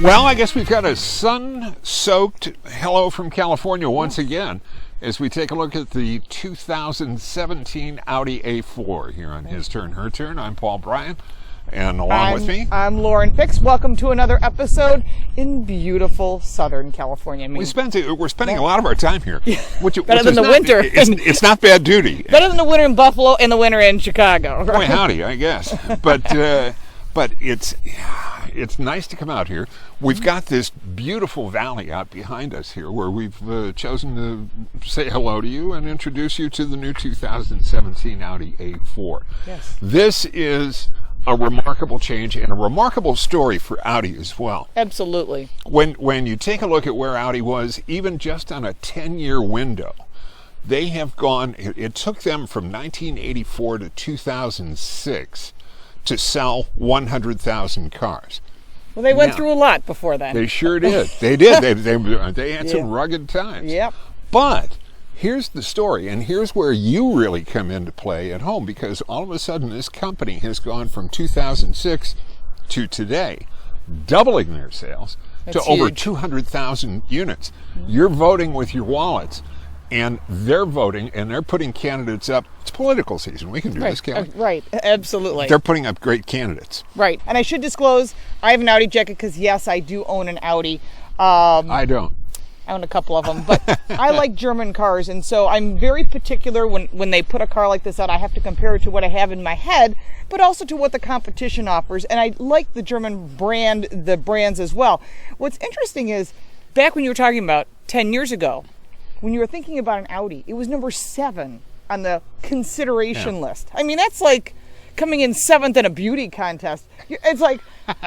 Well, I guess we've got a sun-soaked hello from California once again as we take a look at the 2017 Audi A4 here on His Turn, Her Turn. I'm Paul Bryan, and along with me, I'm Lauren Fix. Welcome to another episode in beautiful Southern California. I mean, we're spending a lot of our time here. Better than the winter. It's not bad duty. Better than the winter in Buffalo and the winter in Chicago. Right? Boy, howdy, I guess. But it's nice to come out here. We've got this beautiful valley out behind us here where we've chosen to say hello to you and introduce you to the new 2017 Audi A4. Yes. This is a remarkable change and a remarkable story for Audi as well. Absolutely. When you take a look at where Audi was, even just on a 10-year window, they have gone, it took them from 1984 to 2006 to sell 100,000 cars. Well, they went through a lot before then. They sure did. They did. They had some rugged times. Yep. But here's the story, and here's where you really come into play at home, because all of a sudden this company has gone from 2006 to today, doubling their sales to over 200,000 units. You're voting with your wallets, and they're voting, and they're putting candidates up. It's political season. We can do this, can't we? Right, absolutely. They're putting up great candidates. Right, and I should disclose, I have an Audi jacket because, yes, I do own an Audi. I don't. I own a couple of them, but I like German cars, and so I'm very particular when they put a car like this out. I have to compare it to what I have in my head, but also to what the competition offers, and I like the German brands as well. What's interesting is, back when you were talking about 10 years ago, when you were thinking about an Audi, it was number 7 on the consideration list. I mean, that's like coming in 7th in a beauty contest. It's like,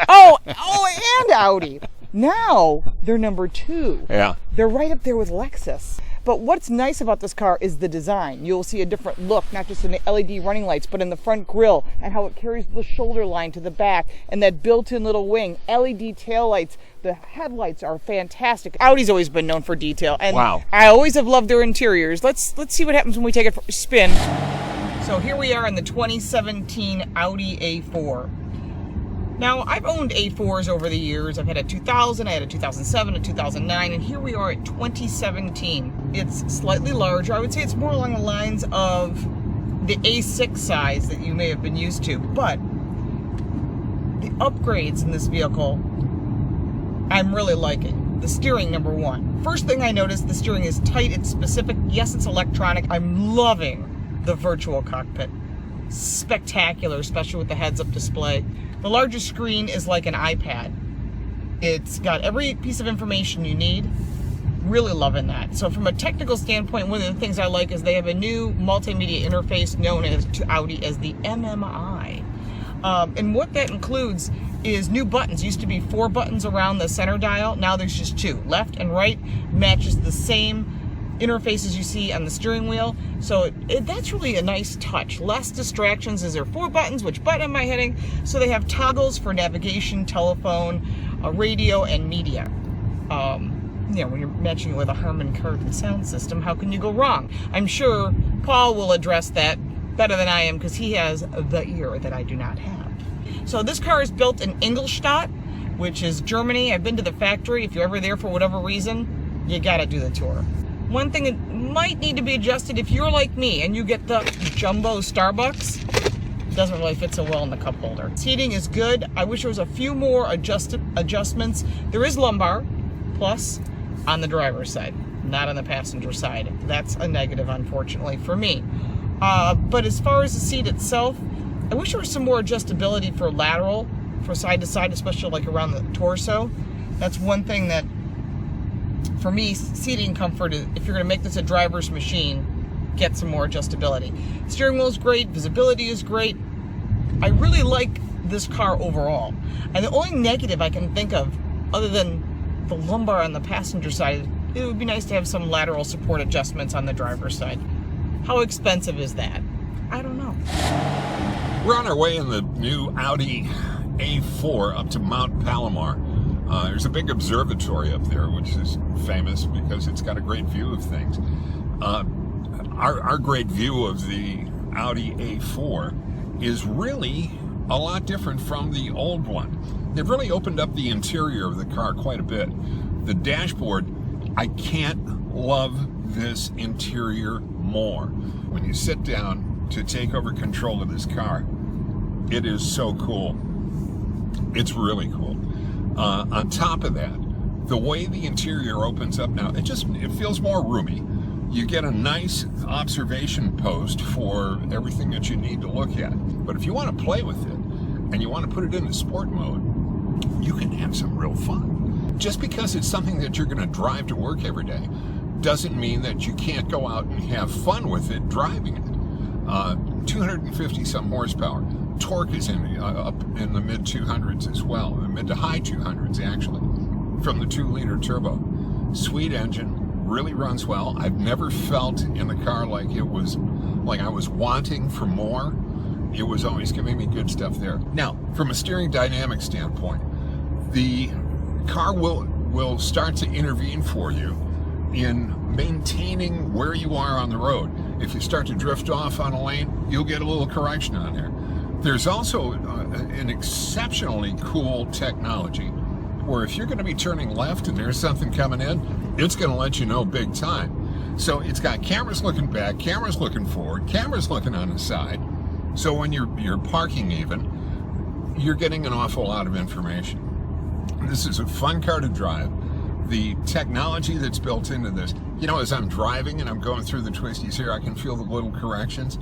oh, and Audi. Now they're number 2. Yeah. They're right up there with Lexus. But what's nice about this car is the design. You'll see a different look, not just in the LED running lights, but in the front grille and how it carries the shoulder line to the back and that built-in little wing, LED taillights. The headlights are fantastic. Audi's always been known for detail, and I always have loved their interiors. Let's see what happens when we take it for a spin. So here we are in the 2017 Audi A4. Now, I've owned A4s over the years. I've had a 2000, I had a 2007, a 2009, and here we are at 2017. It's slightly larger. I would say it's more along the lines of the A6 size that you may have been used to, but the upgrades in this vehicle, I'm really liking. The steering, number 1. First thing I noticed, the steering is tight, it's specific. Yes, it's electronic. I'm loving the virtual cockpit. Spectacular, especially with the heads-up display. The largest screen is like an iPad. It's got every piece of information you need. Really loving that. So from a technical standpoint, one of the things I like is they have a new multimedia interface known to Audi as the MMI. And what that includes is new buttons. Used to be 4 buttons around the center dial. Now there's just 2. Left and right matches the same interfaces you see on the steering wheel. So that's really a nice touch. Less distractions. Is there 4 buttons? Which button am I hitting? So they have toggles for navigation, telephone, radio, and media. When you're matching it with a Harman Kardon sound system, how can you go wrong? I'm sure Paul will address that better than I am because he has the ear that I do not have. So this car is built in Ingolstadt, which is Germany. I've been to the factory. If you're ever there for whatever reason, you gotta do the tour. One thing that might need to be adjusted, if you're like me and you get the jumbo Starbucks, it doesn't really fit so well in the cup holder. Seating is good. I wish there was a few more adjustments. There is lumbar, plus on the driver's side, not on the passenger side. That's a negative, unfortunately, for me. But as far as the seat itself, I wish there was some more adjustability for lateral, for side to side, especially like around the torso. That's one thing that, for me, seating comfort is, if you're going to make this a driver's machine, get some more adjustability. Steering wheel is great. Visibility is great. I really like this car overall. And the only negative I can think of, other than the lumbar on the passenger side, it would be nice to have some lateral support adjustments on the driver's side. How expensive is that? I don't know. We're on our way in the new Audi A4 up to Mount Palomar. There's a big observatory up there, which is famous because it's got a great view of things. Our great view of the Audi A4 is really a lot different from the old one. They've really opened up the interior of the car quite a bit. The dashboard, I can't love this interior more. When you sit down to take over control of this car, it is so cool. It's really cool. On top of that, the way the interior opens up now, it feels more roomy. You get a nice observation post for everything that you need to look at. But if you want to play with it and you want to put it into sport mode, you can have some real fun. Just because it's something that you're going to drive to work every day doesn't mean that you can't go out and have fun with it driving it. 250 some horsepower. Torque is up in the mid 200s as well, the mid to high 200s actually, from the 2-liter turbo. Sweet engine. Really runs well. I've never felt in the car like I was wanting for more. It was always giving me good stuff there. Now, from a steering dynamic standpoint, the car will start to intervene for you in maintaining where you are on the road. If you start to drift off on a lane, you'll get a little correction on there. There's also an exceptionally cool technology where if you're going to be turning left and there's something coming in, it's going to let you know big time. So it's got cameras looking back, cameras looking forward, cameras looking on the side. So when you're parking even, you're getting an awful lot of information. This is a fun car to drive. The technology that's built into this, as I'm driving and I'm going through the twisties here, I can feel the little corrections,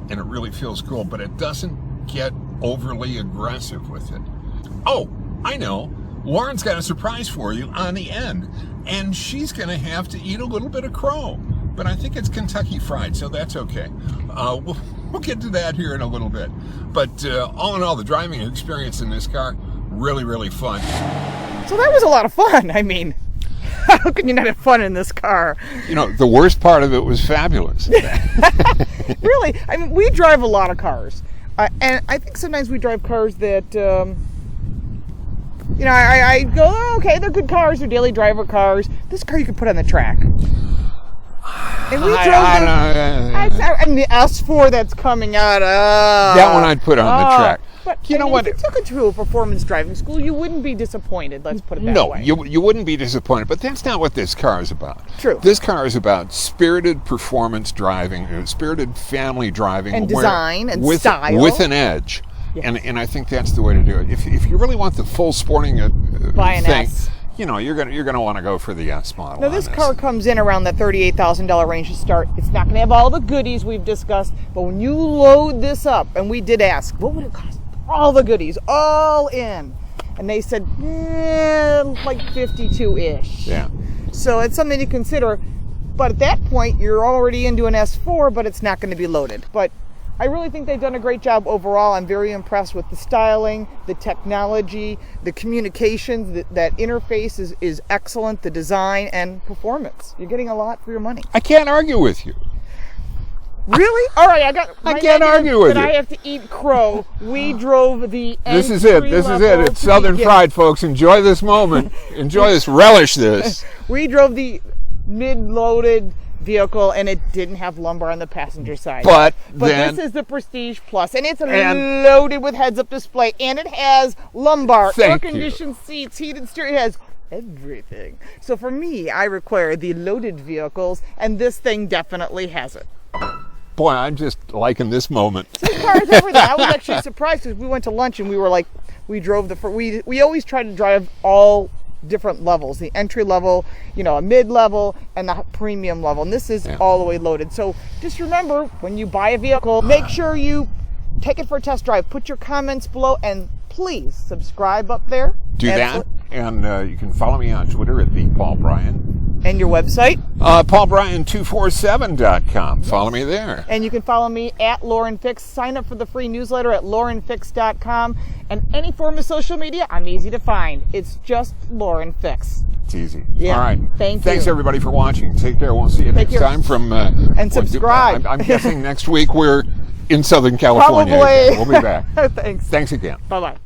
and it really feels cool, but it doesn't get overly aggressive with it. Oh, I know. Lauren's got a surprise for you on the end, and she's going to have to eat a little bit of crow, but I think it's Kentucky Fried, so that's okay. We'll get to that here in a little bit. But all in all, the driving experience in this car, really, really fun. So that was a lot of fun. I mean, how can you not have fun in this car? The worst part of it was fabulous. Really? I mean, we drive a lot of cars, and I think sometimes we drive cars that... I go, oh, okay, they're good cars, they're daily driver cars. This car you can put on the track. And we drove the S4 that's coming out. That one I'd put on the track. But you know what? If you took it to a performance driving school, you wouldn't be disappointed. Let's put it that way. No, you wouldn't be disappointed. But that's not what this car is about. True. This car is about spirited performance driving, spirited family driving, and design and style with an edge. Yes. And I think that's the way to do it. If you really want the full sporting Buy an thing, S. you're gonna want to go for the S model. Now this car comes in around the $38,000 range to start. It's not going to have all the goodies we've discussed, but when you load this up, and we did ask, what would it cost? All the goodies, all in, and they said like 52-ish. Yeah. So it's something to consider. But at that point, you're already into an S4, but it's not going to be loaded. But I really think they've done a great job overall. I'm very impressed with the styling, the technology, the communications. That interface is excellent, the design and performance. You're getting a lot for your money. I can't argue with you. Really? All right, I can't argue with you. I have to eat crow. We drove the This is it. It's Southern Fried, folks. Enjoy this moment. Enjoy this. Relish this. We drove the mid-loaded vehicle, and it didn't have lumbar on the passenger side. But this is the Prestige Plus, and it's loaded with heads-up display, and it has lumbar, air-conditioned seats, heated steering. It has everything. So for me, I require the loaded vehicles, and this thing definitely has it. Boy, I'm just liking this moment. So this car is everything. I was actually surprised because we went to lunch and we were like, we drove we always try to drive all different levels, the entry level, a mid-level, and the premium level, and this is all the way loaded. So just remember, when you buy a vehicle, make sure you take it for a test drive. Put your comments below, and please subscribe up there. Do that, and you can follow me on Twitter at @ThePaulBryan. And your website? PaulBryan247.com. Follow me there. And you can follow me at Lauren Fix. Sign up for the free newsletter at laurenfix.com. And any form of social media, I'm easy to find. It's just Lauren Fix. It's easy. Yeah. All right. Thanks everybody for watching. Take care. We'll see you next time from... and subscribe. I'm guessing next week we're in Southern California. Probably. We'll be back. Thanks. Thanks again. Bye-bye.